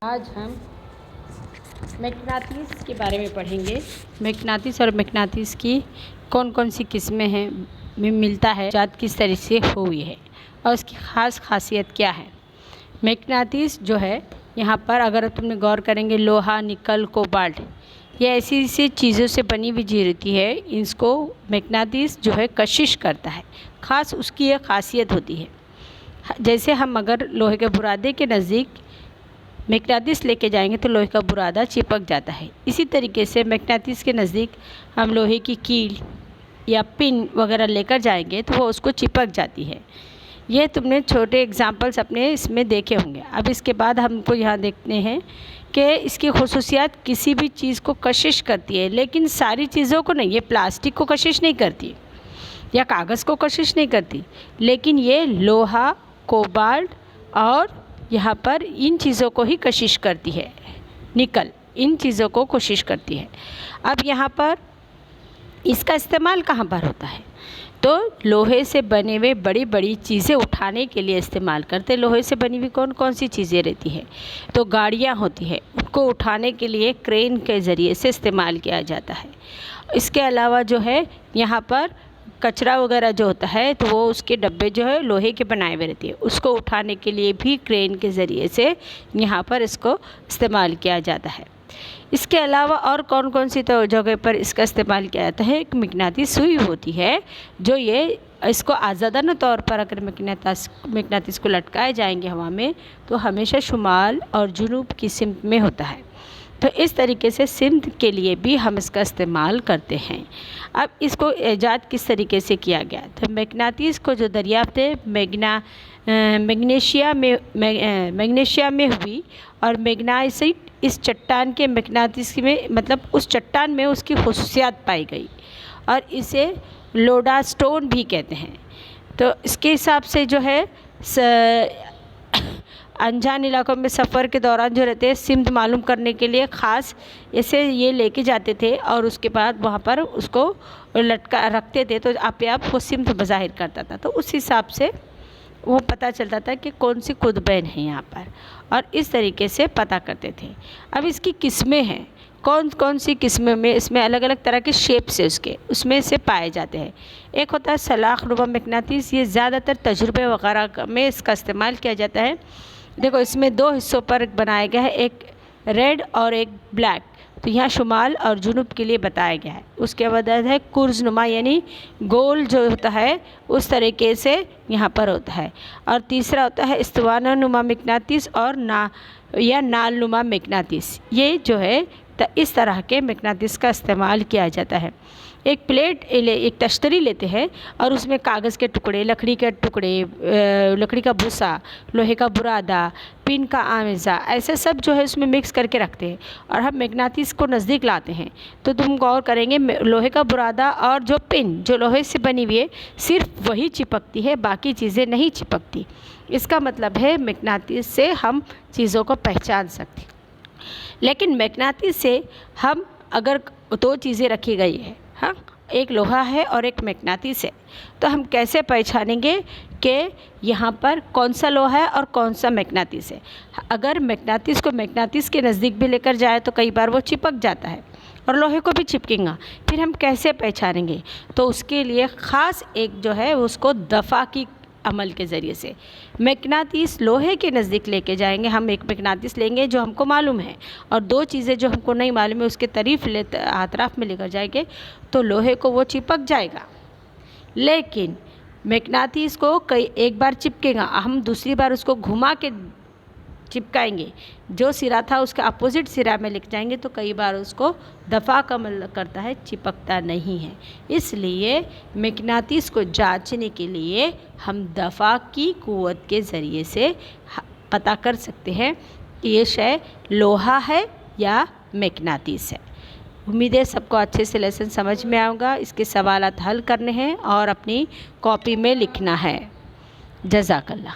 आज हम मैग्नीशियम के बारे में पढ़ेंगे। मैग्नीशियम और मैग्नीशियम की कौन कौन सी किस्में हैं में मिलता है, जात किस तरह से हुई है और उसकी ख़ास खासियत क्या है। मैग्नीशियम जो है यहाँ पर अगर तुमने गौर करेंगे, लोहा, निकल, कोबाल्ट, ये ऐसी ऐसी चीज़ों से बनी हुई चीज़ रहती है। इसको मैग्नीशियम जो है कशिश करता है, ख़ास उसकी यह खासियत होती है। जैसे हम अगर लोहे के बुरादे के नज़दीक मैग्नीशियम लेके जाएंगे तो लोहे का बुरादा चिपक जाता है। इसी तरीके से मैग्नीशियम के नज़दीक हम लोहे की कील या पिन वगैरह लेकर जाएंगे तो वो उसको चिपक जाती है। ये तुमने छोटे एग्जांपल्स अपने इसमें देखे होंगे। अब इसके बाद हमको यहाँ देखते हैं कि इसकी खुसूसियात किसी भी चीज़ को कशिश करती है, लेकिन सारी चीज़ों को नहीं। ये प्लास्टिक को कशिश नहीं करती या कागज़ को कशिश नहीं करती, लेकिन ये लोहा, कोबाल्ट और यहाँ पर इन चीज़ों को ही कशिश करती है। निकल, इन चीज़ों को कोशिश करती है। अब यहाँ पर इसका इस्तेमाल कहाँ पर होता है, तो लोहे से बने हुए बड़ी बड़ी चीज़ें उठाने के लिए इस्तेमाल करते हैं। लोहे से बनी हुई कौन कौन सी चीज़ें रहती है, तो गाड़ियाँ होती है, उनको उठाने के लिए क्रेन के ज़रिए से इस्तेमाल किया जाता है। इसके अलावा जो है यहाँ पर कचरा वगैरह जो होता है तो वो उसके डब्बे जो है लोहे के बनाए हुए रहते हैं, उसको उठाने के लिए भी क्रेन के ज़रिए से यहाँ पर इसको इस्तेमाल किया जाता है। इसके अलावा और कौन कौन सी तो जगह पर इसका इस्तेमाल किया जाता है। एक मैग्नीशियम सुई होती है जो ये इसको आज़ादाना तौर पर अगर मैग्नीशियम को लटकाए जाएंगे हवा में तो हमेशा शुमाल और जुनूब की सिमत में होता है। तो इस तरीके से सिमत के लिए भी हम इसका इस्तेमाल करते हैं। अब इसको ईजाद किस तरीके से किया गया, तो मैग्नीशियम को जो दरियाफ्त मैग्नीशिया में हुई और मैग्नेसाइट इस चट्टान के मैग्नीशियम में मतलब उस चट्टान में उसकी खुसूसियात पाई गई और इसे लोडास्टोन भी कहते हैं। तो इसके हिसाब से जो है अनजान इलाकों में सफ़र के दौरान जो रहते हैं सिमत मालूम करने के लिए ख़ास ऐसे ये लेके जाते थे और उसके बाद वहाँ पर उसको लटका रखते थे, तो आपे आप वो सिमत बज़ाहिर करता था। तो उस हिसाब से वो पता चलता था कि कौन सी कुतुबैन है यहाँ पर, और इस तरीके से पता करते थे। अब इसकी किस्में हैं, कौन कौन सी किस्में में इसमें अलग अलग तरह के शेप्स है उसमें से पाए जाते हैं। एक होता है सलाख नुमा मैग्नीशियम, ये ज़्यादातर तजुर्बे वगैरह में इसका इस्तेमाल किया जाता है। देखो इसमें दो हिस्सों पर बनाया गया है, एक रेड और एक ब्लैक। तो यहाँ शुमाल और जुनूब के लिए बताया गया है। उसके बाद है कुर्ज़ नुमा, यानी गोल जो होता है उस तरीके से यहाँ पर होता है। और तीसरा होता है इस्तवाना नुमा मैग्नीशियम और नाल नुमा मैग्नीशियम। ये जो है इस तरह के मैग्नीशियम का इस्तेमाल किया जाता है। एक प्लेट एक तश्तरी लेते हैं और उसमें कागज़ के टुकड़े, लकड़ी के टुकड़े, लकड़ी का भूसा, लोहे का बुरादा, पिन का आमेज़ा, ऐसे सब जो है उसमें मिक्स करके रखते हैं और हम मैग्नीशियम को नज़दीक लाते हैं। तो तुम गौर करेंगे लोहे का बुरादा और जो पिन जो लोहे से बनी हुई है सिर्फ वही चिपकती है, बाकी चीज़ें नहीं चिपकती। इसका मतलब है मैग्नीशियम से हम चीज़ों को पहचान सकते हैं। लेकिन मैग्नीशियम से हम अगर दो चीज़ें रखी गई है, हाँ, एक लोहा है और एक मैग्नीशियम है, तो हम कैसे पहचानेंगे कि यहाँ पर कौन सा लोहा है और कौन सा मैग्नीशियम है। अगर मैग्नीशियम को मैग्नीशियम के नज़दीक भी लेकर जाए तो कई बार वो चिपक जाता है और लोहे को भी चिपकेगा। फिर हम कैसे पहचानेंगे, तो उसके लिए ख़ास एक जो है उसको दफ़ा की अमल के ज़रिए से मैग्नीशियम लोहे के नज़दीक लेके जाएंगे। हम एक मैग्नीशियम लेंगे जो हमको मालूम है और दो चीज़ें जो हमको नहीं मालूम है उसके तरीफ अतराफ़ में लेकर जाएंगे तो लोहे को वो चिपक जाएगा। लेकिन मैग्नीशियम को एक बार चिपकेगा, हम दूसरी बार उसको घुमा के चिपकाएंगे, जो सिरा था उसके अपोजिट सिरा में लिख जाएंगे तो कई बार उसको दफ़ा का अमल करता है, चिपकता नहीं है। इसलिए मैग्नीशियम को जांचने के लिए हम दफ़ा की क़ुव्वत के ज़रिए से पता कर सकते हैं कि ये शय लोहा है या मैग्नीशियम है। उम्मीद है सबको अच्छे से लेसन समझ में आएगा। इसके सवालात हल करने हैं और अपनी कॉपी में लिखना है। जज़ाकल्लाह।